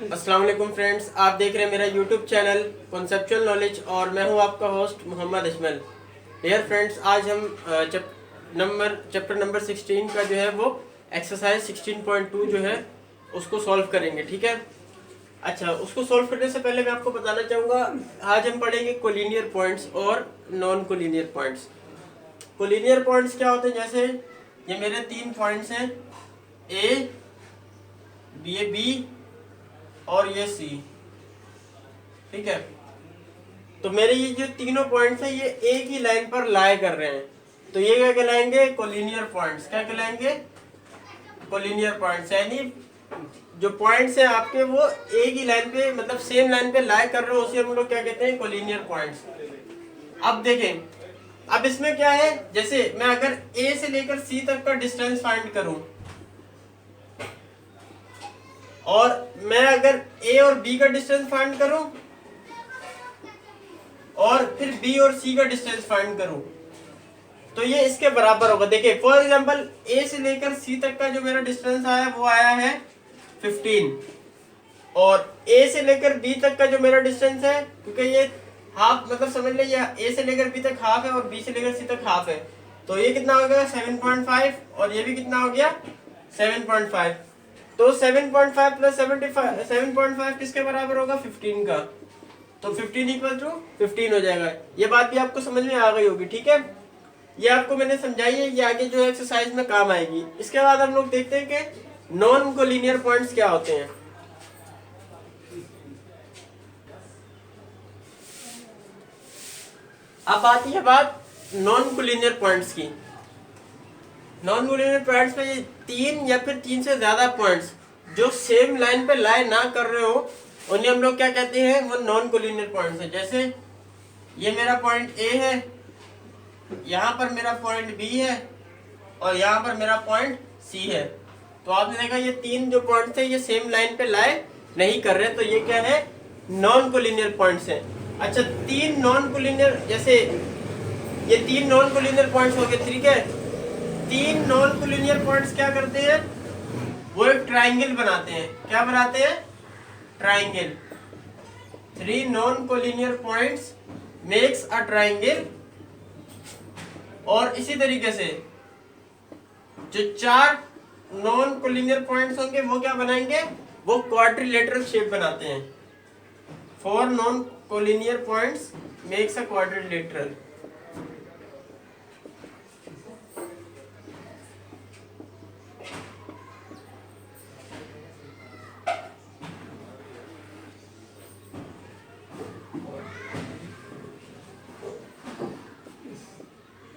अस्सलाम वालेकुम फ्रेंड्स, आप देख रहे हैं मेरा यूट्यूब चैनल कॉन्सेप्चुअल नॉलेज और मैं हूं आपका host Mohammad Ajmal. Dear friends, आज हम चैप्टर नंबर 16 का जो है वो एक्सरसाइज 16.2 जो है उसको सॉल्व करेंगे। ठीक है। अच्छा, उसको सॉल्व करने से पहले मैं आपको बताना चाहूँगा, आज हम पढ़ेंगे कोलिनियर पॉइंट्स और non collinear points. Collinear points क्या होते हैं? जैसे ये मेरे 3 पॉइंट्स हैं, ए, ये बी और ये सी। ठीक है। तो मेरे ये जो तीनों पॉइंट्स हैं ये एक ही लाइन पर लाए कर रहे हैं, तो ये क्या कहलाएंगे? Collinear points. क्या कहलाएंगे? Collinear points. यानी जो पॉइंट्स हैं आपके वो एक ही लाइन पे, मतलब सेम लाइन पे लाए कर रहे हो, उसे हम लोग क्या कहते हैं? Collinear points. अब देखें, अब इसमें क्या है, जैसे मैं अगर ए से लेकर सी तक का डिस्टेंस फाइंड करूं और मैं अगर ए और बी का डिस्टेंस फाइंड करूं और फिर बी और सी का डिस्टेंस फाइंड करूं, तो ये इसके बराबर होगा। देखिए फॉर एग्जांपल, ए से लेकर सी तक का जो मेरा डिस्टेंस आया वो आया है 15, और ए से लेकर बी तक का जो मेरा डिस्टेंस है, क्योंकि ये हाफ, मतलब समझ लीजिए ए से लेकर बी तक हाफ है और बी से लेकर सी तक हाफ है, तो ये कितना हो गया? 7.5, और ये भी कितना हो गया? 7.5। तो 7.5 प्लस 7.5 किसके बराबर होगा? 15 का। तो 15 इक्वल टू 15 हो जाएगा। ये बात भी आपको समझ में आ गई होगी। ठीक है, ये आपको मैंने समझाई है, ये आगे जो एक्सरसाइज में काम आएगी। इसके बाद हम लोग देखते हैं कि नॉन कोलिनियर पॉइंट्स क्या होते हैं। अब आती है बात नॉन कोलिनियर पॉइंट्स की। नॉन कोलिनियर पॉइंट्स में ये 3 या फिर 3 से ज्यादा पॉइंट्स जो सेम लाइन पे लाई ना कर रहे हो, उन्हें हम लोग क्या कहते हैं? वो नॉन कोलिनियर पॉइंट्स है। जैसे ये मेरा पॉइंट ए है, यहाँ पर मेरा पॉइंट बी है और यहाँ पर मेरा पॉइंट सी है। तो आपने देखा ये 3 जो पॉइंट्स थे ये सेम लाइन पे लाए नहीं कर रहे, तो ये क्या है? नॉन कोलिनियर पॉइंट्स हैं। अच्छा, 3 नॉन कोलिनियर, जैसे ये 3 नॉन कोलिनियर पॉइंट्स हो गए। ठीक है, 3 नॉन कोलिनियर पॉइंट्स क्या करते हैं? वो एक ट्राइंगल बनाते हैं। क्या बनाते हैं? Triangle. 3 non collinear points makes a triangle. और इसी तरीके से जो 4 नॉन कोलिनियर पॉइंट्स होंगे वो क्या बनाएंगे? वो क्वाड्रिलेटरल शेप बनाते हैं। 4 non collinear points makes a quadrilateral.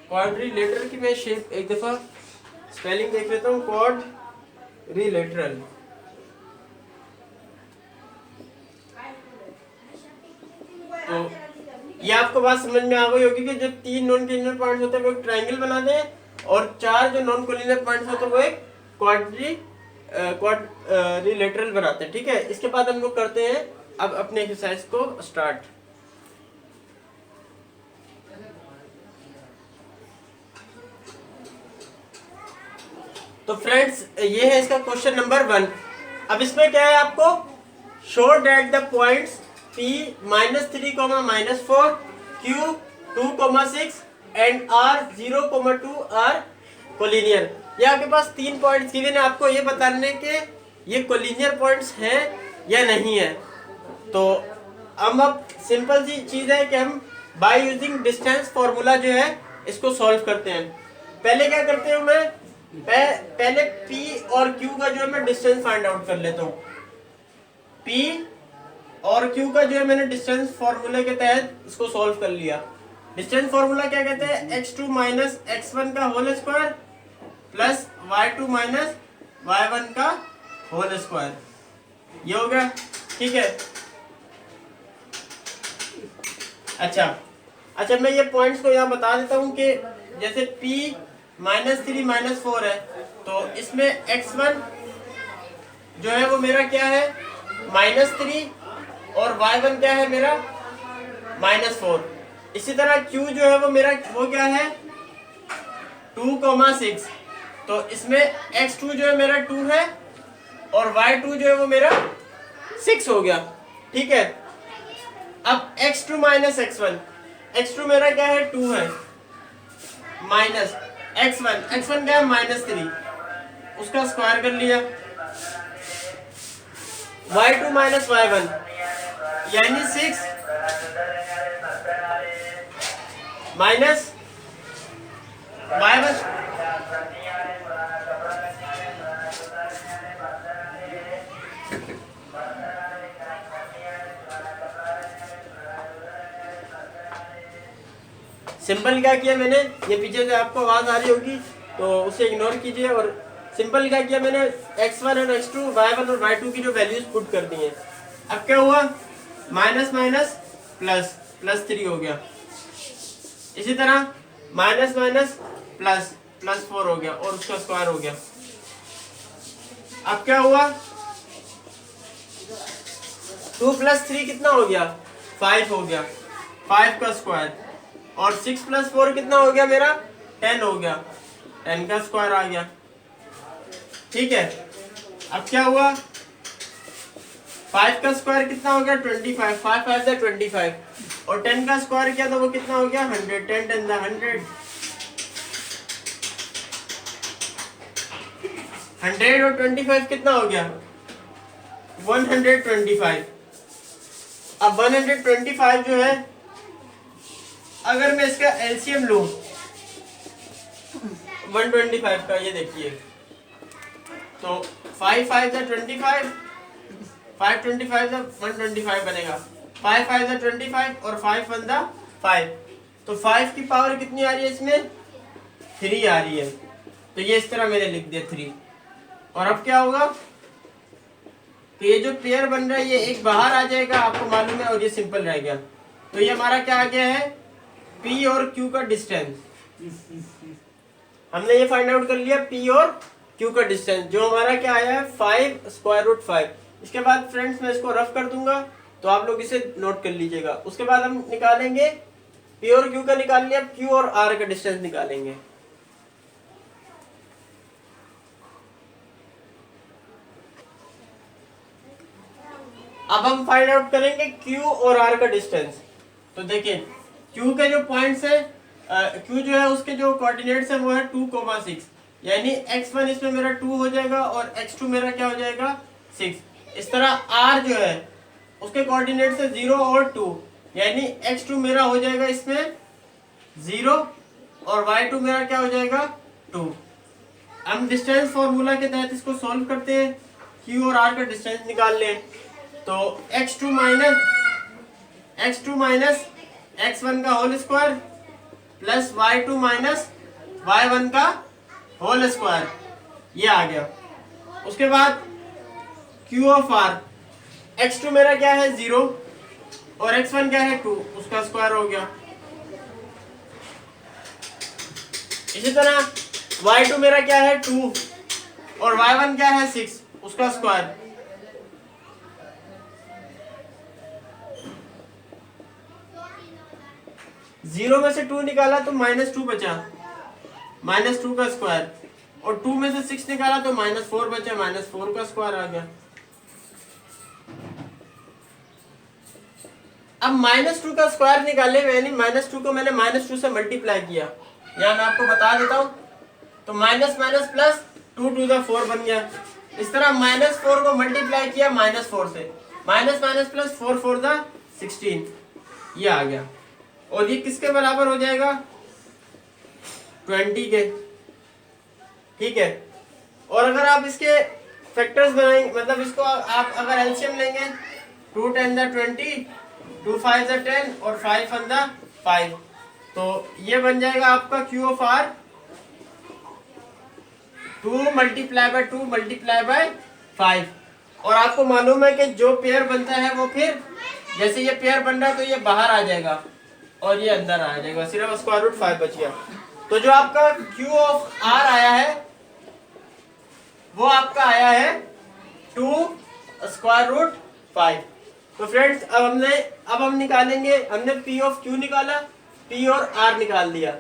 Quadrilateral की मैं शेप एक दफा स्पेलिंग देख लेता हूँ। क्वाड्रिलेटरल। तो ये आपको बात समझ में आ गई होगी कि जो 3 नॉन कोलिनियर पॉइंट्स होते हैं वो एक ट्राइंगल बनाते हैं, और 4 जो नॉन कोलिनियर पॉइंट्स होते हैं वो एक क्वाड्रिलेटरल बनाते हैं। ठीक है, इसके बाद हम लोग करते हैं अब अपने एक्सरसाइज को स्टार्ट। तो फ्रेंड्स, ये है इसका क्वेश्चन नंबर 1। अब इसमें क्या है? आपको show that the points P -3, -4, Q 2, 6 and R 0, 2 are collinear. ये आपके पास 3 पॉइंट्स गिवन है, आपको ये बताने के ये कोलिनियर पॉइंट्स हैं या नहीं है। तो हम अब सिंपल सी चीज है कि हम बाय यूजिंग डिस्टेंस फॉर्मूला जो है इसको सॉल्व करते हैं। पहले क्या करते हूँ मैं? पहले P और Q का जो है मैं डिस्टेंस फाइंड आउट कर लेता हूँ। P और Q का जो है मैंने डिस्टेंस फॉर्मूले के तहत इसको सॉल्व कर लिया। डिस्टेंस फॉर्मूला क्या कहते हैं? x2 माइनस x1 का whole square plus y2 minus y1 का होल स्क्वायर। ये हो गया। ठीक है। अच्छा, मैं ये पॉइंट्स को यहाँ बता देता हूँ कि जैसे P -3 -4 है, तो इसमें x1 जो है वो मेरा क्या है? -3, और y1 क्या है मेरा? -4। इसी तरह Q जो है वो मेरा वो क्या है? 2, 6। तो इसमें x2 जो है मेरा 2 है और y2 जो है वो मेरा 6 हो गया। ठीक है, अब x2 माइनस x1, x2 मेरा क्या है 2 है, माइनस x1 क्या है -3, उसका स्क्वायर कर लिया। y2 माइनस y1 यानी 6 माइनस y1, सिंपल क्या किया मैंने, ये पीछे से आपको आवाज आ रही होगी तो उसे इग्नोर कीजिए। और सिंपल क्या किया मैंने, x1 और x2, y1 और y2 की जो वैल्यूज पुट कर दी हैं। अब क्या हुआ, माइनस माइनस प्लस, +3 हो गया। इसी तरह माइनस माइनस प्लस, +4 हो गया और उसका स्क्वायर हो गया। अब क्या हुआ, 2 + 3 कितना हो गया, 5 हो गया, 5 का स्क्वायर। और 6 + 4 कितना हो गया मेरा, 10 हो गया, 10 का स्क्वायर आ गया। ठीक है, अब क्या हुआ, 5 का स्क्वायर कितना हो गया, 25, 5 5 से 25, और 10 का स्क्वायर किया तो वो कितना हो गया, 100, 10 10 100, 100 और 25 कितना हो गया, 125। अब 125 जो है, अगर मैं इसका एलसीएम लूं 125 का, ये देखिए, तो 5 5 से 25, 5 25 से 125 बनेगा, 5 5 से 25 और 5 1 दा 5, तो 5 की पावर कितनी आ रही है इसमें, 3 आ रही है। तो ये इस तरह मैंने लिख दिया 3। और अब क्या होगा कि ये जो पेयर बन रहा है ये एक बाहर आ जाएगा, आपको मालूम है, और ये सिंपल रह गया। तो ये हमारा क्या आ गया है, P और Q का डिस्टेंस। हमने ये फाइंड आउट कर लिया P और Q का डिस्टेंस, जो हमारा क्या आया है 5√5। इसके बाद फ्रेंड्स मैं इसको रफ कर दूंगा, तो आप लोग इसे नोट कर लीजिएगा। उसके बाद हम निकालेंगे P और Q का, निकाल लिया, Q और R का डिस्टेंस निकालेंगे। अब हम फाइंड आउट करेंगे Q और R का डिस्टेंस। तो देखिए Q के जो पॉइंट्स है, Q जो है उसके जो कोऑर्डिनेट्स है वो है 2,6, यानी x1 इसमें मेरा 2 हो जाएगा और x2 मेरा क्या हो जाएगा 6। इस तरह R जो है उसके कोऑर्डिनेट्स है 0 और 2, यानी x2 मेरा हो जाएगा इसमें 0 और y2 मेरा क्या हो जाएगा 2। हम डिस्टेंस फॉर्मूला के तहत इसको सॉल्व करते हैं, Q और R का डिस्टेंस निकाल लें। तो x2 माइनस x1 का whole square plus y2 minus y1 का होल स्क्वायर, ये आ गया। उसके बाद Q ऑफ R, x2 मेरा क्या है 0 और x1 क्या है 2, उसका स्क्वायर हो गया। इसी तरह y2 मेरा क्या है 2 और y1 क्या है 6, उसका स्क्वायर। जीरो में से 2 निकाला तो -2 बचा, -2 का स्क्वायर, और 2 में से 6 निकाला तो -4 बचा, -4 का स्क्वायर आ गया। अब -2 का स्क्वायर निकाले, यानी -2 को मैंने -2 से मल्टीप्लाई किया। यहाँ मैं आपको बता देता हूँ, तो minus minus plus 2 to the 4 बन गया। इस तरह -4 को मल्टीप्लाई किया -4 से, माइनस माइनस प्लस 4 4 the 16, ये आ गया। और ये किसके बराबर हो जाएगा 20 के। ठीक है, और अगर आप इसके फैक्टर्स बनाएंगे, मतलब इसको आप अगर एलसीएम लेंगे 2 10 the 20, 2 5 the 10 और 5 1 the 5, तो ये बन जाएगा आपका Q ऑफ R 2 × 2 × 5। और आपको मालूम है कि जो पेयर बनता है वो फिर जैसे ये पेयर बन रहा है तो ये बाहर आ जाएगा और ये अंदर आ जाएगा, सिर्फ स्क्वायर रूट 5 बच गया। तो जो आपका Q ऑफ R आया है वो आपका आया है 2 √ 5। तो फ्रेंड्स अब हम निकालेंगे, हमने P ऑफ Q निकाला, P और R निकाल दिया,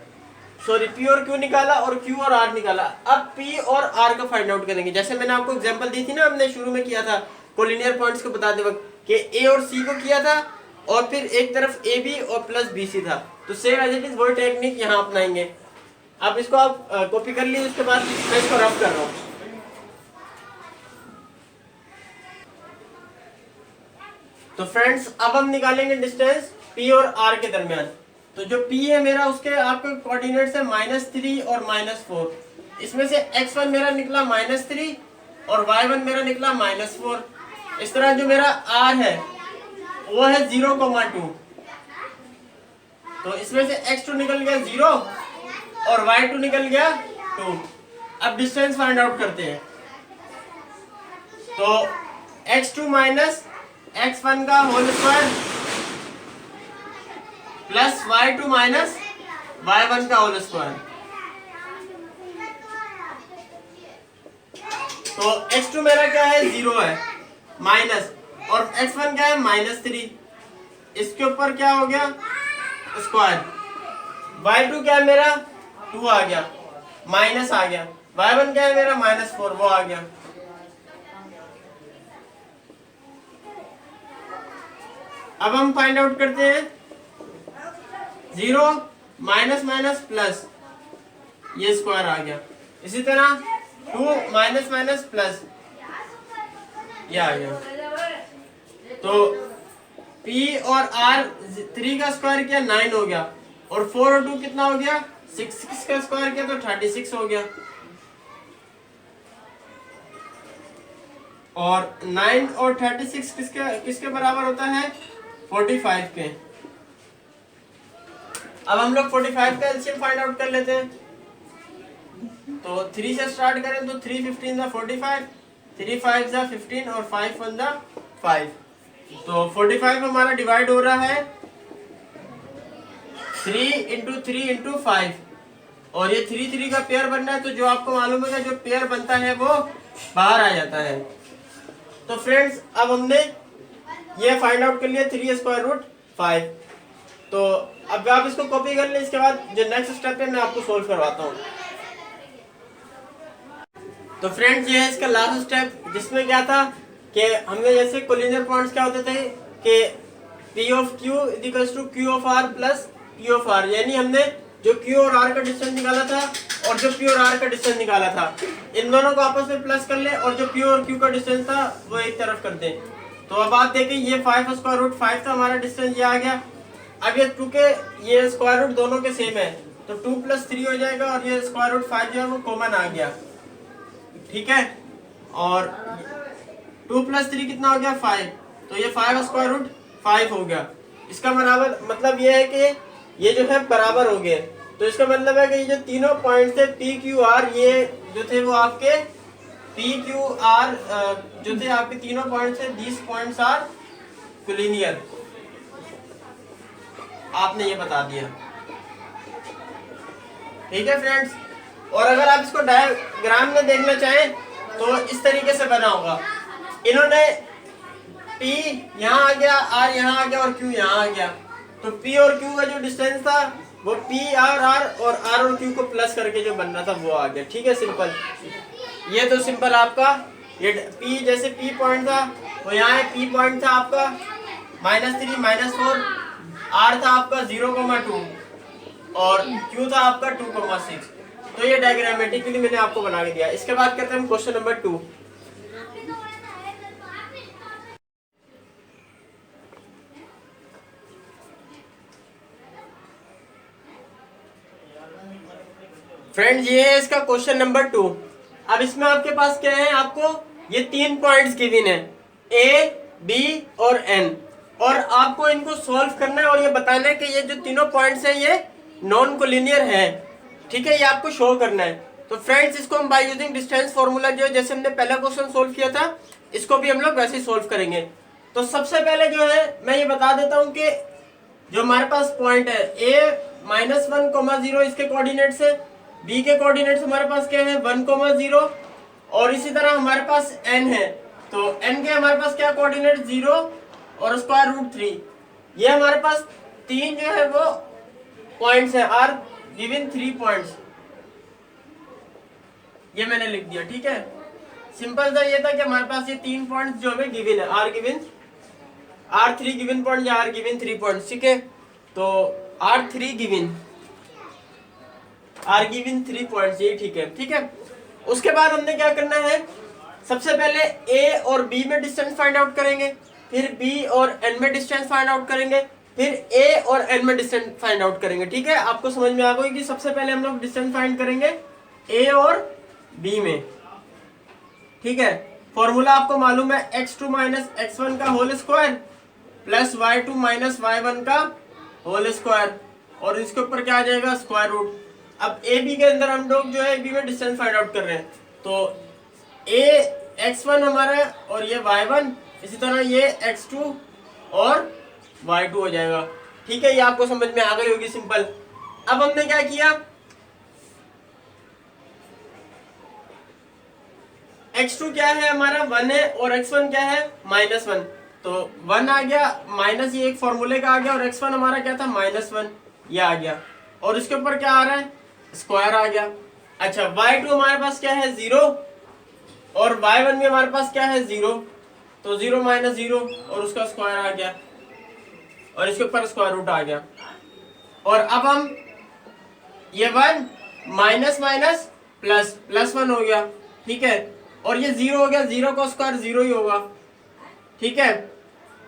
सॉरी P और Q निकाला और Q और R निकाला। अब P और R का फाइंड आउट करेंगे। जैसे मैंने आपको एग्जांपल दी थी ना, हमने शुरू में किया था कोलिनियर पॉइंट्स को बताते वक्त कि ए और सी को किया था और फिर एक तरफ ए बी और प्लस बी सी था। तो सेम एज इट इज वही टेक्निक यहाँ अपनाएंगे। अब इसको आप कॉपी कर लीजिए, उसके बाद मैं इसको रफ कर रहा हूँ। तो फ्रेंड्स अब हम निकालेंगे डिस्टेंस P और R के दरमियान। तो जो P है मेरा, उसके आपके कोऑर्डिनेट्स है -3 और -4। इसमें से x1 मेरा निकला -3 और y1 मेरा निकला -4। इस तरह जो मेरा R है वो है 0,2। तो इसमें से x2 निकल गया 0 और y2 निकल गया 2। अब डिस्टेंस फाइंड आउट करते हैं। तो x2 माइनस x1 का whole square plus y2 minus y1 का होल स्क्वायर। तो x2 मेरा क्या है, 0 है, माइनस, और x1 क्या है, -3। इसके ऊपर क्या हो गया, स्क्वायर। y2 क्या है मेरा, 2 आ गया, माइनस आ गया। y1 क्या है मेरा, -4, वो आ गया। अब हम फाइंड आउट करते हैं 0 माइनस माइनस प्लस, ये स्क्वायर आ गया। इसी तरह 2 माइनस माइनस प्लस, ये आ गया। तो P और R 3 का स्क्वायर किया 9 हो गया, और 4 और 2 कितना हो गया, 6 का स्क्वायर किया तो 36 हो गया। और 9 और 36 किसके बराबर होता है, 45 के। अब हम लोग 45 का एलसीएम फाइंड आउट कर लेते हैं। तो 3 से स्टार्ट करें तो 3 15 दा 45, 3 5 दा 15 और 5 1 दा 5। तो 45 हमारा डिवाइड हो रहा है 3 इंटू 3 इंटू 5, और ये 3 3 का पेयर बनना है। तो जो आपको मालूम है जो पेयर बनता है वो बाहर आ जाता है। तो फ्रेंड्स अब हमने ये फाइंड आउट कर लिया 3 स्क्वायर रूट 5। तो अब आप इसको कॉपी कर लें। इसके बाद जो नेक्स्ट स्टेप है मैं आपको सोल्व करवाता हूँ। तो फ्रेंड्स ये है इसका लास्ट स्टेप, जिसमें क्या था कि हमने जैसे कोलिनियर पॉइंट्स क्या होते थे कि P of Q equals to Q of R plus P of R, यानी हमने जो Q और R का डिस्टेंस निकाला था और जो P और R का डिस्टेंस निकाला था, इन दोनों को आपस में प्लस कर ले और जो P और Q का डिस्टेंस था वो एक तरफ कर दे। तो अब आप देखें ये 5 स्क्वायर रूट 5 था हमारा डिस्टेंस, ये आ गया। अब ये चूंकि ये स्क्वायर रूट दोनों के सेम है तो 2 + 3 हो जाएगा, और ये स्क्वायर रूट 5 जो है वो कॉमन आ गया, ठीक है। और 2 + 3 कितना हो गया, 5। तो ये 5 स्क्वायर रूट 5 हो गया। इसका बराबर मतलब ये है कि ये जो है बराबर हो गए। तो इसका मतलब है कि ये जो तीनों पॉइंट थे P Q R, ये जो थे वो आपके P Q R जो थे आपके तीनों पॉइंट थे, these points are कोलिनियर। आपने ये बता दिया, ठीक है फ्रेंड्स। और अगर आप इसको डायग्राम में देखना चाहें तो इस तरीके से बना होगा। इन्होंने P यहाँ आ गया, R यहाँ आ गया और Q यहाँ आ गया। तो P और Q का जो डिस्टेंस था वो P R और R और Q को प्लस करके जो बनना था वो आ गया, ठीक है, सिंपल। ये तो सिंपल आपका ये P जैसे P पॉइंट था वो यहाँ है, P पॉइंट था आपका -3 -4, R था आपका 0,2 और Q था आपका 2,6। तो ये डायग्रामेटिकली मैंने आपको बना के दिया। इसके बाद करते हैं हम क्वेश्चन नंबर 2। फ्रेंड्स ये है इसका क्वेश्चन नंबर 2। अब इसमें आपके पास क्या है, आपको ये 3 पॉइंट्स गिवन है A, B और N, और आपको इनको सॉल्व करना है और ये बताना है कि ये जो तीनों पॉइंट्स हैं ये नॉन कोलिनियर है, ठीक है, ये आपको शो करना है। तो फ्रेंड्स इसको हम बाय यूजिंग डिस्टेंस फॉर्मूला जो है, जैसे हमने पहला क्वेश्चन सोल्व किया था, इसको भी हम लोग वैसे ही सोल्व करेंगे। तो सबसे पहले जो है मैं ये बता देता हूँ कि जो हमारे पास पॉइंट है A -1,0 इसके कोऑर्डिनेट्स है, B के कोऑर्डिनेट्स हमारे पास क्या है 1,0, और इसी तरह हमारे पास N है। तो N के हमारे पास क्या कोऑर्डिनेट 0 और स्क्वायर रूट 3। ये हमारे पास 3 जो है वो पॉइंट्स है, आर गिवन 3 पॉइंट्स, ये मैंने लिख दिया, ठीक है। सिंपल सा ये था कि हमारे पास ये 3 पॉइंट्स जो हमें गिवन है, R3 गिवन पॉइंट या R गिवन 3 पॉइंट्स, ठीक है। तो R3 गिवन 3 पॉइंट्स, ये ठीक है, ठीक है। उसके बाद हमने क्या करना है, सबसे पहले A और B में डिस्टेंस फाइंड आउट करेंगे, फिर B और N में डिस्टेंस फाइंड आउट करेंगे, फिर A और N में डिस्टेंस फाइंड आउट करेंगे, ठीक है। आपको समझ में आ गई कि सबसे पहले हम लोग डिस्टेंस फाइंड करेंगे A और B में, ठीक है। फॉर्मूला आपको मालूम है, x2 माइनस x1 का whole square plus y2 minus y1 का होल स्क्वायर, और इसके ऊपर क्या आ जाएगा, स्क्वायर रूट। अब ए बी के अंदर हम लोग जो है बी में डिस्टेंस फाइंड आउट कर रहे हैं, तो ए x1 हमारा और ये y1, इसी तरह ये x2 और y2 हो जाएगा, ठीक है। ये आपको समझ में आ गई होगी, सिंपल। अब हमने क्या किया, x2 क्या है हमारा 1 है और x1 क्या है -1, तो 1 आ गया माइनस, ये एक फॉर्मूले का आ गया, और x1 हमारा क्या था -1, ये आ गया, और इसके ऊपर क्या आ रहा है, स्क्वायर आ गया। अच्छा, y2 हमारे पास क्या है 0, और y1 में हमारे पास क्या है 0, तो 0 माइनस 0 और उसका स्क्वायर आ गया, और इसके ऊपर स्क्वायर रूट आ गया। और अब हम ये 1 माइनस माइनस प्लस, प्लस 1 हो गया, ठीक है, और ये 0 हो गया, 0 का स्क्वायर 0 ही होगा, ठीक है।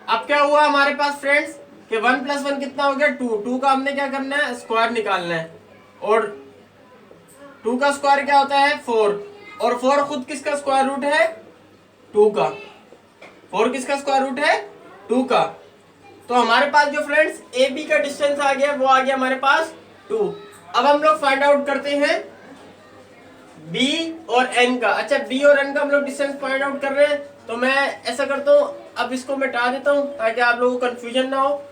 अब क्या हुआ हमारे पास फ्रेंड्स कि 1 प्लस 1 कितना हो गया 2, 2 का हमने क्या करना है, स्क्वायर निकालना है, और 2 का स्क्वायर क्या होता है 4, और 4 खुद किसका स्क्वायर रूट है 2 का, 4 किसका स्क्वायर रूट है 2 का। तो हमारे पास जो फ्रेंड्स ए बी का डिस्टेंस आ गया, वो आ गया हमारे पास 2। अब हम लोग फाइंड आउट करते हैं बी और एन का। अच्छा, बी और एन का हम लोग डिस्टेंस फाइंड आउट कर रहे हैं, तो मैं ऐसा करता हूं, अब इसको मिटा देता हूं ताकि आप लोगों को कंफ्यूजन ना हो।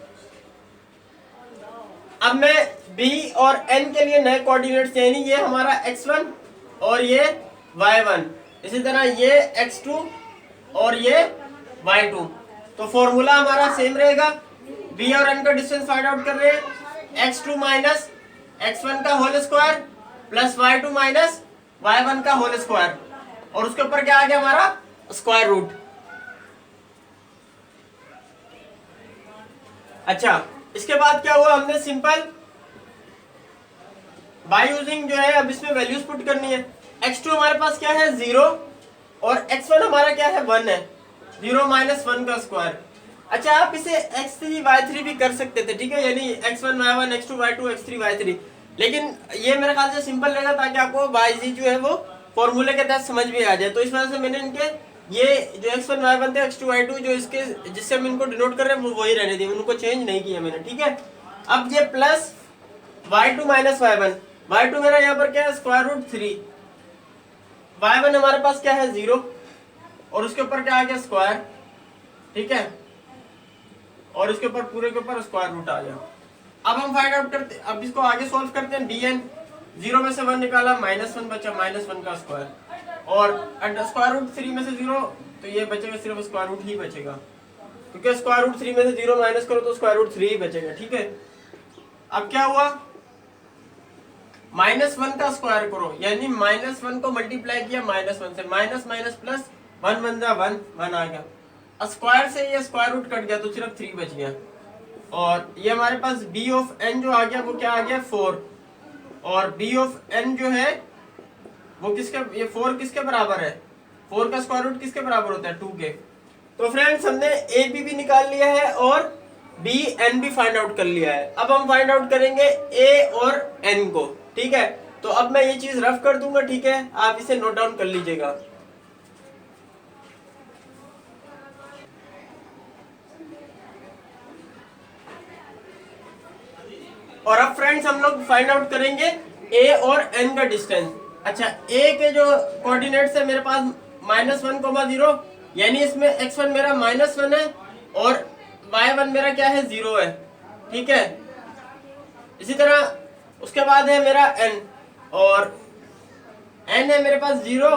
अब मैं b और n के लिए नए कोऑर्डिनेट्स, यानी ये हमारा x1 और ये y1, इसी तरह ये x2 और ये y2, तो फॉर्मूला हमारा सेम रहेगा। b और n का डिस्टेंस फाइंड आउट कर रहे हैं, x2 माइनस x1 का whole square plus y2 minus y1 का होल स्क्वायर, और उसके ऊपर क्या आ गया हमारा स्क्वायर रूट। अच्छा, इसके बाद क्या हुआ, हमने सिंपल बाय यूजिंग जो है अब इसमें वैल्यूज पुट करनी है। x2 हमारे पास क्या है 0, और x1 हमारा क्या है 1 है, 0 माइनस 1 का स्क्वायर। अच्छा, आप इसे x3 y3 भी कर सकते थे, ठीक है, यानी x1 y1 x2 y2 x3 y3, लेकिन ये मेरे ख्याल से सिंपल रहेगा ताकि आपको y जो है वो फॉर्मूले के तहत समझ में आ जाए। तो इस वजह से मैंने इनके ये जो x1 y1 थे, x2 y2 जो इसके जिससे हम इनको डिनोट कर रहे हैं वो वही रहने दिए, उनको चेंज नहीं किया मैंने, ठीक है। अब ये plus y2 minus y1, y2 मेरा यहाँ पर क्या है स्क्वायर रूट 3, y1 हमारे पास क्या है 0, और उसके ऊपर क्या आ गया स्क्वायर, ठीक है, और इसके ऊपर पूरे के ऊपर स्क्वायर रूट आ गया। अब हम फाइंड आउट करते, अब इसको आगे सॉल्व करते हैं। dn 0 में से 1 निकाला, -1 बचा, -1 का स्क्वायर, और स्क्वायर रूट 3 में से 0, तो ये बचेगा सिर्फ स्क्वायर रूट ही बचेगा, क्योंकि स्क्वायर रूट 3 में से 0 माइनस करो तो स्क्वायर रूट 3 ही बचेगा, ठीक है। अब क्या हुआ, -1 का स्क्वायर करो, यानी -1 को मल्टीप्लाई किया -1 से, माइनस माइनस प्लस, 1 1 जा 1, 1 आ गया, स्क्वायर से ये स्क्वायर रूट कट गया तो सिर्फ 3 बच गया, और ये हमारे पास b ऑफ n जो आ गया वो क्या आ गया 4, और b ऑफ n जो है वो किसके, ये 4 किसके बराबर है, 4 का स्क्वायर रूट किसके बराबर होता है 2 के। तो फ्रेंड्स हमने ए बी भी निकाल लिया है और बी एन भी फाइंड आउट कर लिया है। अब हम फाइंड आउट करेंगे ए और एन को, ठीक है। तो अब मैं ये चीज रफ कर दूंगा, ठीक है, आप इसे नोट डाउन कर लीजिएगा। और अब फ्रेंड्स हम लोग फाइंड आउट करेंगे ए और एन का डिस्टेंस। अच्छा, ए के जो कोऑर्डिनेट्स है मेरे पास -1, 0, यानी इसमें x1 मेरा -1 है और y1 मेरा क्या है 0 है, ठीक है। इसी तरह उसके बाद है मेरा n, और n है मेरे पास 0,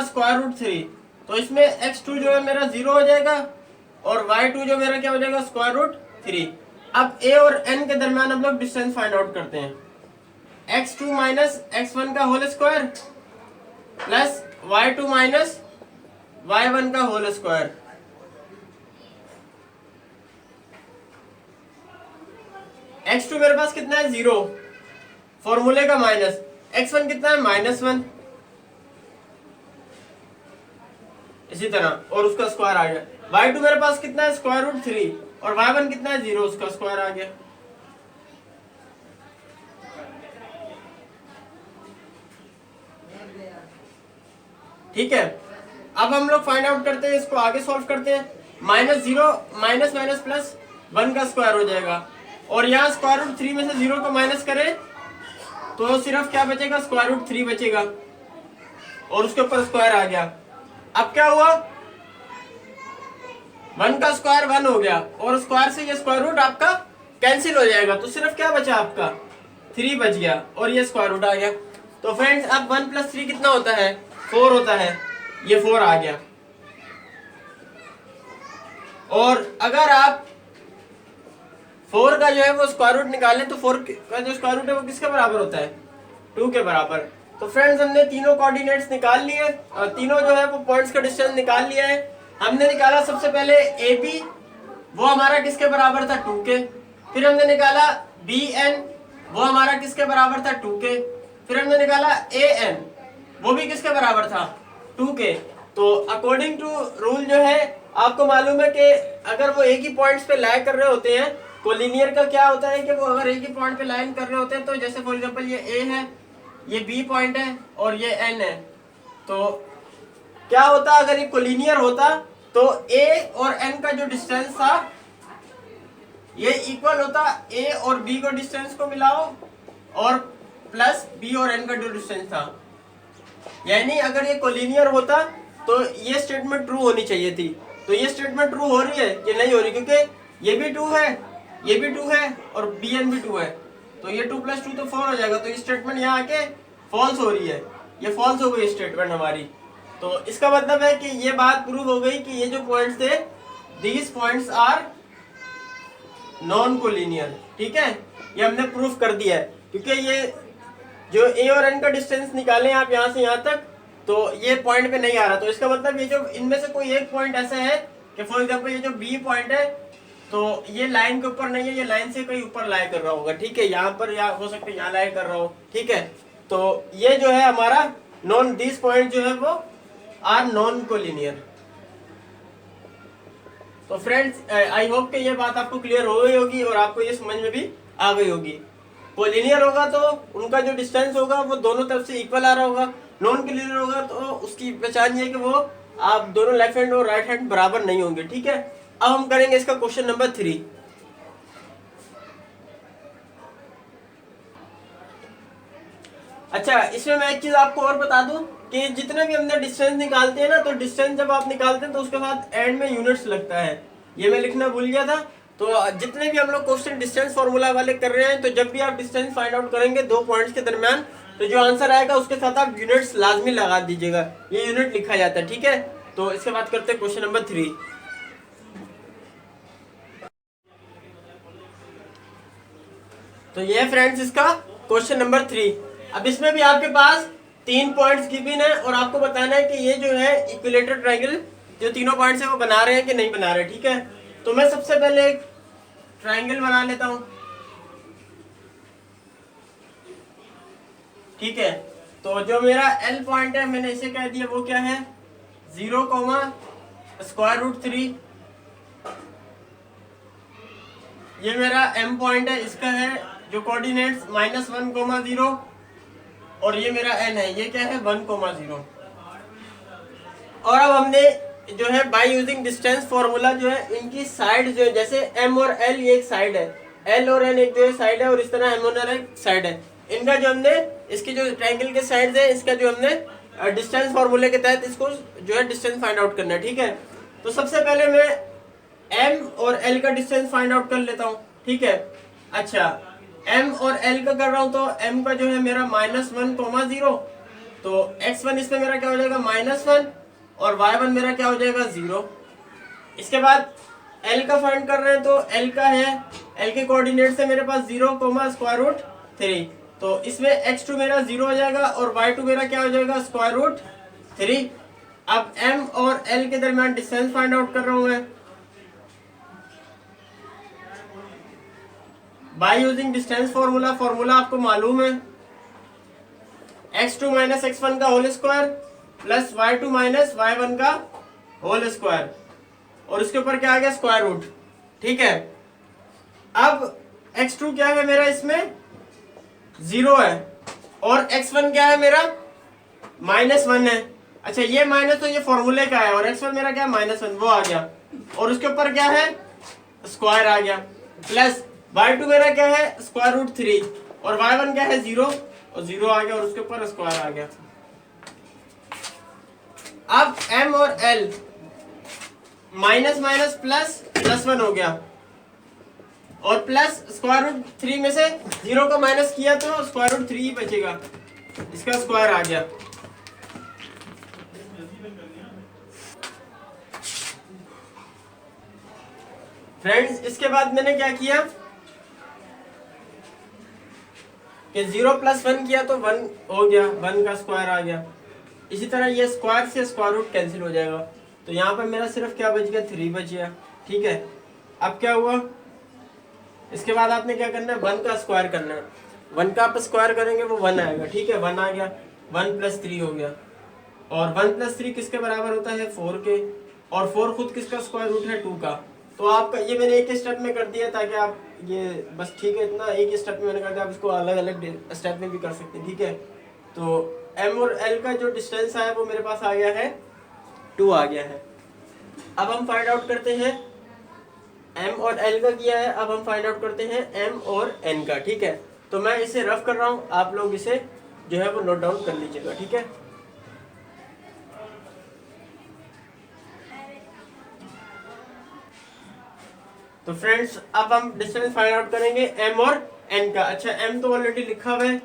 स्क्वायर रूट 3, तो इसमें x2 जो है मेरा 0 हो जाएगा और y2 जो मेरा क्या हो जाएगा स्क्वायर रूट 3। अब a और n के दरमियान हम लोग डिस्टेंस फाइंड आउट करते हैं। x2 माइनस x1 का whole square plus y2 minus y1 का होल स्क्वायर। x2 मेरे पास कितना है 0, फॉर्मूले का माइनस, x1 कितना है -1, इसी तरह और उसका स्क्वायर आ गया। y2 मेरे पास कितना है √3 और y1 कितना है 0, उसका स्क्वायर आ गया। ठीक है, अब हम लोग फाइंड आउट करते हैं, इसको आगे सॉल्व करते हैं। -0 माइनस माइनस प्लस 1 का स्क्वायर हो जाएगा, और यहाँ √3 में से 0 को माइनस करें तो सिर्फ क्या बचेगा, √3 बचेगा, और उसके ऊपर स्क्वायर आ गया। अब क्या हुआ, 1 का स्क्वायर 1 हो गया, और स्क्वायर से ये स्क्वायर रूट आपका कैंसिल हो जाएगा, तो सिर्फ क्या बचा आपका 3 बच गया, और ये स्क्वायर रूट आ गया। तो फ्रेंड्स अब 1 + 3 कितना होता है, 4 होता है, ये 4 आ गया। और अगर आप 4 का जो है वो स्क्वायर रूट निकालें तो 4 का जो स्क्वायर रूट है वो किसके बराबर होता है, 2 के बराबर। तो फ्रेंड्स हमने तीनों कोऑर्डिनेट्स निकाल लिए, और तीनों जो है वो पॉइंट्स का डिस्टेंस निकाल लिया है। हमने निकाला सबसे पहले AB, वो हमारा किसके बराबर था, 2 के। फिर हमने निकाला BN, वो हमारा किसके बराबर था, 2 के। फिर हमने निकाला AN, वो भी किसके बराबर था, 2 के। तो अकॉर्डिंग टू रूल जो है आपको मालूम है कि अगर वो एक ही पॉइंट्स पे लाई कर रहे होते हैं, कोलिनियर का क्या होता है कि वो अगर एक ही पॉइंट पे लाइन कर रहे होते हैं, तो जैसे फॉर एग्जांपल ये A है, ये B पॉइंट है और ये N है, तो क्या होता अगर ये कोलिनियर होता तो A और N का जो डिस्टेंस था ये इक्वल होता A और B को डिस्टेंस को मिलाओ और प्लस B और N का जो डिस्टेंस था। यानी अगर ये कोलिनियर होता तो ये स्टेटमेंट ट्रू होनी चाहिए थी। तो ये स्टेटमेंट ट्रू हो रही है, ये नहीं हो रही, क्योंकि ये भी 2 है, ये भी 2 है और BN भी 2 है, तो ये 2 + 2 तो 4 हो जाएगा। तो ये स्टेटमेंट यहाँ आके फॉल्स हो रही है, ये फॉल्स हो गई स्टेटमेंट हमारी। तो इसका मतलब है कि ये बात प्रूव हो गई कि ये जो पॉइंट्स थे, these points are non collinear. ठीक है, ये हमने प्रूफ कर दिया है, क्योंकि ये जो A और N का डिस्टेंस निकालें आप यहाँ से यहाँ तक, तो ये पॉइंट पे नहीं आ रहा। तो इसका मतलब ये जो इनमें से कोई एक पॉइंट ऐसा है कि फॉर एग्जांपल ये जो B पॉइंट है, तो ये लाइन के ऊपर नहीं है, ये लाइन से कहीं ऊपर लाई कर रहा होगा। ठीक है, यहाँ पर या हो सकता है यहाँ लाई कर रहा हो। ठीक है, तो ये जो है हमारा नॉन, दिस पॉइंट जो है वो आर नॉन कोलिनियर। तो फ्रेंड्स आई होप कि ये बात आपको क्लियर हो गई होगी और आपको ये समझ में भी आ गई होगी। कोलिनियर होगा तो उनका जो डिस्टेंस होगा वो दोनों तरफ से इक्वल आ रहा होगा। नॉन कोलिनियर होगा तो उसकी पहचान ये है कि वो आप दोनों लेफ्ट हैंड और राइट हैंड बराबर नहीं होंगे। ठीक है, अब हम करेंगे इसका क्वेश्चन नंबर 3। अच्छा, इसमें मैं एक चीज आपको और बता दूं कि जितने भी हमने डिस्टेंस निकालते हैं ना, तो डिस्टेंस जब आप निकालते हैं तो उसके साथ एंड में यूनिट्स लगता है, ये मैं लिखना भूल गया था। तो जितने भी हम लोग क्वेश्चन डिस्टेंस फॉर्मूला वाले कर रहे हैं, तो जब भी आप डिस्टेंस फाइंड आउट करेंगे दो पॉइंट्स के दरमियान, तो जो आंसर आएगा उसके साथ आप यूनिट्स लाजमी लगा दीजिएगा, ये यूनिट लिखा जाता है। ठीक है, तो इसके बाद करते हैं क्वेश्चन नंबर 3। तो ये फ्रेंड्स इसका क्वेश्चन नंबर 3। अब इसमें भी आपके पास 3 पॉइंट्स गिवन है और आपको बताना है कि ये जो है इक्विलेटरल ट्रायंगल जो तीनों पॉइंट्स है वो बना रहे हैं कि नहीं बना रहे। ठीक है, तो मैं सबसे पहले एक ट्रायंगल बना लेता हूं। ठीक है, तो जो मेरा L पॉइंट है मैंने इसे कह दिया वो क्या है 0,√3। ये मेरा M पॉइंट है, इसका है जो कोऑर्डिनेट्स -1,0 और ये मेरा N है, ये क्या है 1,0। और अब हमने जो है बाय यूजिंग डिस्टेंस फॉर्मूला जो है इनकी साइड जो है, जैसे M और L ये एक साइड है, L और N एक जो है साइड है और इस तरह M और N एक साइड है। इनका जो हमने इसकी जो ट्रायंगल के साइड्स है इसका जो हमने डिस्टेंस फॉर्मूले के तहत इसको जो है डिस्टेंस फाइंड आउट करना है। ठीक है, तो सबसे पहले मैं M और L का डिस्टेंस फाइंड आउट कर लेता हूँ। ठीक है, अच्छा M और L का कर रहा हूँ, तो M का जो है मेरा -1,0, तो x1 इसमें मेरा क्या हो जाएगा -1 और y1 मेरा क्या हो जाएगा 0। इसके बाद L का फाइंड कर रहे हैं, तो L का है, L के कोऑर्डिनेट्स है मेरे पास 0,√3, तो इसमें x2 मेरा 0 हो जाएगा और y2 मेरा क्या हो जाएगा √3। 3। अब m और l के दरमियान डिस्टेंस फाइंड आउट कर रहा हूं मैं by using distance formula. Formula आपको मालूम है, x2 माइनस x1 का whole square plus y2 minus y1 का होल स्क्वायर, और उसके ऊपर क्या आ गया, स्क्वायर रूट। ठीक है, अब x2 क्या है मेरा, इसमें 0 है, और x1 क्या है मेरा, -1 है। अच्छा, ये माइनस तो ये फॉर्मूले का है, और x1 मेरा क्या है, -1, वो आ गया, और उसके ऊपर क्या है, स्क्वायर आ गया, प्लस y2 मेरा क्या है, स्क्वायर रूट 3, और y1 क्या है, 0, और 0 आ गया, और उसके ऊपर स्क्वायर आ गया। अब m और l माइनस माइनस प्लस +1 हो गया, और प्लस स्क्वायर रूट 3 में से 0 को माइनस किया तो स्क्वायर रूट 3 ही बचेगा, इसका स्क्वायर आ गया। फ्रेंड्स, इसके बाद मैंने क्या किया कि 0 + 1 किया तो 1 हो गया, 1 का स्क्वायर आ गया। इसी तरह ये स्क्वायर से स्क्वायर रूट कैंसिल हो जाएगा, तो यहाँ पर मेरा सिर्फ क्या बच गया, 3 बच गया। ठीक है, अब क्या हुआ, इसके बाद आपने क्या करना है, 1 का स्क्वायर करना है। 1 का आप स्क्वायर करेंगे वो 1 आएगा। ठीक है, 1 आ गया, 1 + 3 हो गया, और 1 + 3 किसके बराबर होता है, 4 के, और 4 खुद किसका स्क्वायर रूट है, 2 का। तो आपका ये मैंने एक स्टेप में कर दिया ताकि आप ये बस, ठीक है, इतना एक स्टेप में मैंने कर दिया, आप इसको अलग अलग स्टेप में भी कर सकते हैं। ठीक है, तो m और l का जो डिस्टेंस है वो मेरे पास आ गया है, 2 आ गया है। अब हम फाइंड आउट करते हैं, m और l का किया है, अब हम फाइंड आउट करते हैं m और n का। ठीक है, तो मैं इसे रफ कर रहा हूँ, आप लोग इसे जो है वो नोट डाउन कर लीजिएगा। ठीक है, तो फ्रेंड्स अब हम डिस्टेंस फाइंड आउट करेंगे m और n का। अच्छा, m तो ऑलरेडी लिखा हुआ है,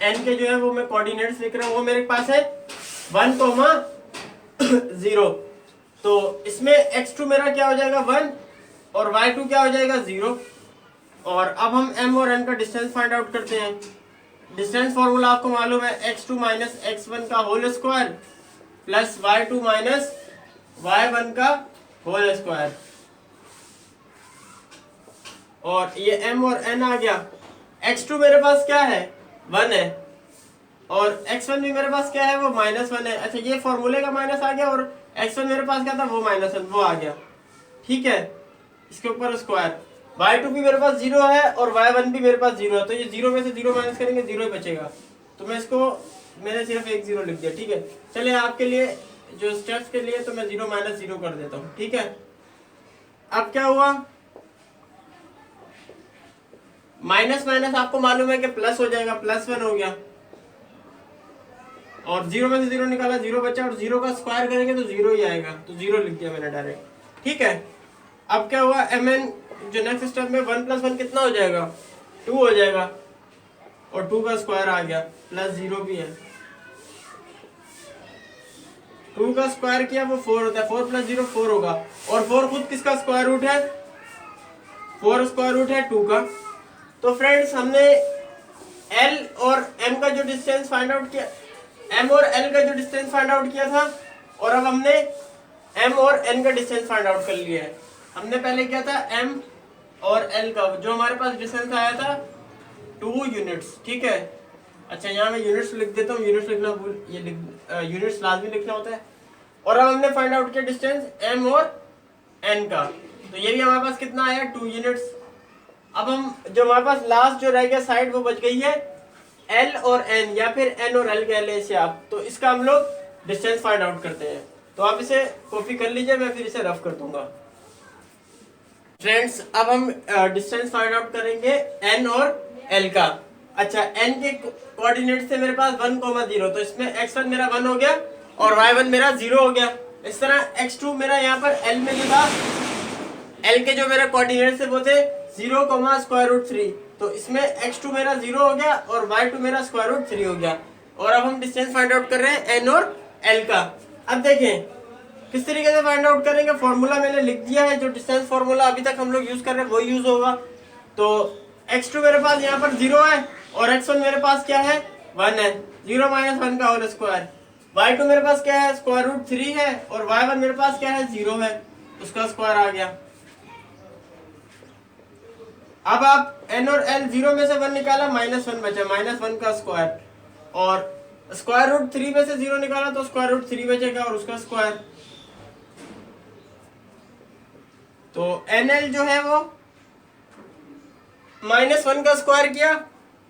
n के जो है वो मैं कोऑर्डिनेट्स लिख रहा हूँ, वो मेरे पास है 1, 0। तो इसमें x2 मेरा क्या हो जाएगा, 1, और y2 क्या हो जाएगा, 0। और अब हम m और n का डिस्टेंस फाइंड आउट करते हैं। डिस्टेंस फॉर्मूला आपको मालूम है, x2 माइनस x1 का whole square plus y2 minus y1 का होल स्क्वायर, और ये m और n आ गया। x2 मेरे पास क्या है, 1 है, और x1 भी मेरे पास क्या है, वो -1 है। अच्छा, ये फॉर्मूले का माइनस आ गया, और x1 मेरे पास क्या था, वो -1, वो आ गया। ठीक है, इसके ऊपर स्क्वायर, y2 भी मेरे पास 0 है, और y1 भी मेरे पास 0 है, तो ये 0 में से 0 माइनस करेंगे, 0 ही बचेगा। तो मैं इसको, मैंने सिर्फ एक 0 लिख दिया। ठीक है, चलिए आपके लिए जो स्टेप्स के लिए तो मैं 0 - 0 कर देता हूँ। ठीक है, अब क्या हुआ, माइनस माइनस आपको मालूम है कि प्लस हो जाएगा, +1 हो गया, और 0 में से 0 निकाला, 0 बचा, और 0 का स्क्वायर करेंगे तो 0 ही आएगा, तो 0 लिख दिया मैंने डायरेक्ट। ठीक है, अब क्या हुआ, mn जो नेक्स्ट स्टेप में 1 + 1 कितना हो जाएगा, 2 हो जाएगा, और 2 का स्क्वायर आ गया, +0 भी है, 2 का स्क्वायर किया वो 4 होता है, 4 + 0 4 होगा, और 4 खुद किसका स्क्वायर रूट है, 4 स्क्वायर रूट है 2 का। तो फ्रेंड्स, हमने L और M का जो डिस्टेंस फाइंड आउट किया, M और L का जो डिस्टेंस फाइंड आउट किया था, और अब हमने M और N का डिस्टेंस फाइंड आउट कर लिया है। हमने पहले किया था M और L का, जो हमारे पास डिस्टेंस आया था 2 यूनिट्स। ठीक है, अच्छा, यहाँ मैं यूनिट्स लिख देता हूँ, यूनिट्स लिखना यूनिट्स लाजमी लिखना होता है। और अब हमने फाइंड आउट किया डिस्टेंस M और N का, तो ये भी हमारे पास कितना आया, 2 यूनिट्स। अब हम जो हमारे पास लास्ट जो रह गया साइड, वो बच गई है L और N, या फिर N और L कह लें इसे आप। तो इसका हम लोग डिस्टेंस फाइंड आउट करते हैं, तो आप इसे कॉपी कर लीजिए, मैं फिर इसे रफ कर दूंगा। फ्रेंड्स, अब हम डिस्टेंस फाइंड आउट करेंगे N और L का। अच्छा, N के कोऑर्डिनेट्स थे मेरे पास 1, 0, तो इसमें x1 मेरा 1 हो गया, और y1 मेरा 0 हो गया। इस तरह x2 मेरा यहाँ पर L में लिखा, L के जो मेरे कोऑर्डिनेट्स थे वो थे 0, √3, तो इसमें x2 मेरा 0 हो गया, और y2 मेरा √3 हो गया। और अब हम डिस्टेंस फाइंड आउट कर रहे हैं n और l का। अब देखें किस तरीके से फाइंड आउट करेंगे, फॉर्मूला मैंने लिख दिया है, जो डिस्टेंस फॉर्मूला अभी तक हम लोग यूज कर रहे हैं वो यूज होगा। तो x2 मेरे पास यहाँ पर 0 है, और x1 मेरे पास क्या है, 1 है, 0 - 1 का होल स्क्वायर, y2 मेरे पास क्या है, स्क्वायर रूट 3 है, और y1 मेरे पास क्या है, 0 है, उसका स्क्वायर आ गया। अब आप n और l 0 में से 1 निकाला, -1 बचा, -1 का स्क्वायर, और स्क्वायर रूट 3 में से 0 निकाला तो स्क्वायर रूट 3 बचेगा और उसका स्क्वायर। तो nl जो है वो -1 का स्क्वायर किया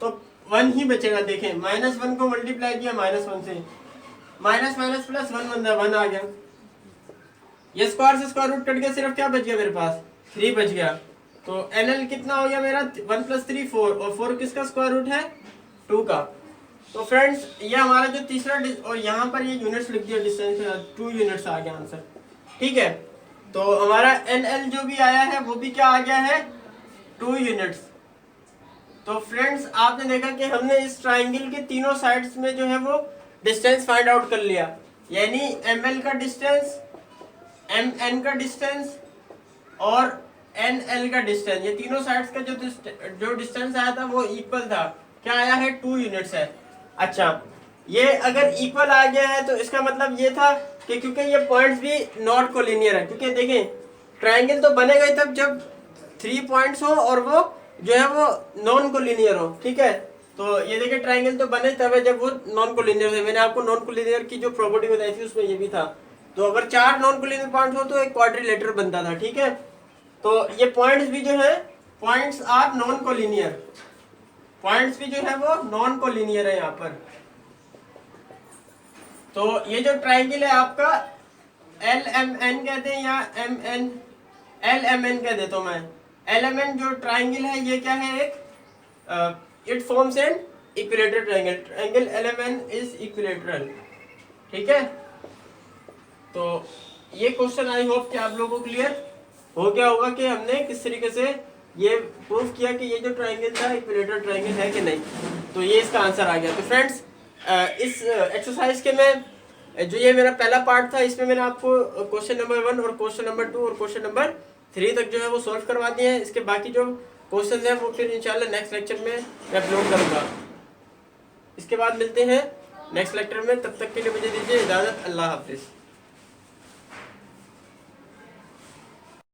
तो 1 ही बचेगा। देखें, -1 को मल्टीप्लाई किया -1 से, माइनस माइनस प्लस 1 बन रहा, 1 आ गया। ये स्क्वायर से स्क्वायर रूट कट गया, सिर्फ क्या बच गया मेरे पास, 3 बच गया। तो nl कितना हो गया मेरा, 1 + 3 4, और 4 किसका स्क्वायर रूट है, 2 का। तो फ्रेंड्स ये हमारा जो तीसरा, और यहाँ पर ये यूनिट्स लिख दिया, डिस्टेंस 2 यूनिट्स आ गया आंसर। ठीक है, तो हमारा nl जो भी आया है वो भी क्या आ गया है, 2 यूनिट्स। तो फ्रेंड्स आपने देखा कि हमने इस ट्राइंगल के तीनों साइड्स में जो है वो डिस्टेंस फाइंड आउट कर लिया, यानी ml का डिस्टेंस, mn का डिस्टेंस और nl का डिस्टेंस, ये तीनों साइड्स का जो डिस्टेंस आया था वो इक्वल था, क्या आया है, 2 यूनिट्स है। अच्छा, ये अगर इक्वल आ गया है तो इसका मतलब ये था कि क्योंकि ये पॉइंट्स भी नॉट कोलिनियर है, क्योंकि देखें ट्राइंगल तो बनेगा ही तब जब 3 पॉइंट्स हो और वो जो है वो नॉन कोलिनियर हो। ठीक है, तो ये देखिए ट्राइंगल तो बने तब है जब वो नॉन कोलिनियर है। मैंने आपको नॉन कोलिनियर की जो प्रॉपर्टी बताई थी उसमें ये भी था। तो अगर 4 नॉन कोलिनियर पॉइंट्स हो तो एक क्वाड्रिलेटरल बनता था। ठीक है, तो ये पॉइंट्स भी जो है, points are non collinear, points भी जो है वो नॉन कोलिनियर है यहाँ पर। तो ये जो ट्राइंगल है आपका LMN कहते हैं या MN, LMN कह देता हूँ मैं। LMN जो ट्राइंगल है ये क्या है, एक it forms an equilateral triangle, triangle LMN is equilateral. ठीक है, तो ये क्वेश्चन आई होप कि आप लोगों को क्लियर हो गया होगा कि हमने किस तरीके से ये प्रूफ किया कि ये जो ट्राइंगल था इक्विलेटरल ट्राइंगल है कि नहीं। तो ये इसका आंसर आ गया। तो फ्रेंड्स इस एक्सरसाइज के में जो ये मेरा पहला पार्ट था, इसमें मैंने आपको क्वेश्चन नंबर 1 और क्वेश्चन नंबर 2 और क्वेश्चन नंबर 3 तक जो है वो सॉल्व करवा दिए हैं। इसके बाकी जो क्वेश्चन हैं वो फिर इंशाल्लाह नेक्स्ट लेक्चर में मैं अपलोड करूँगा। इसके बाद मिलते हैं नेक्स्ट लेक्चर में, तब तक के लिए मुझे दीजिए इजाज़त। अल्लाह हाफिज़।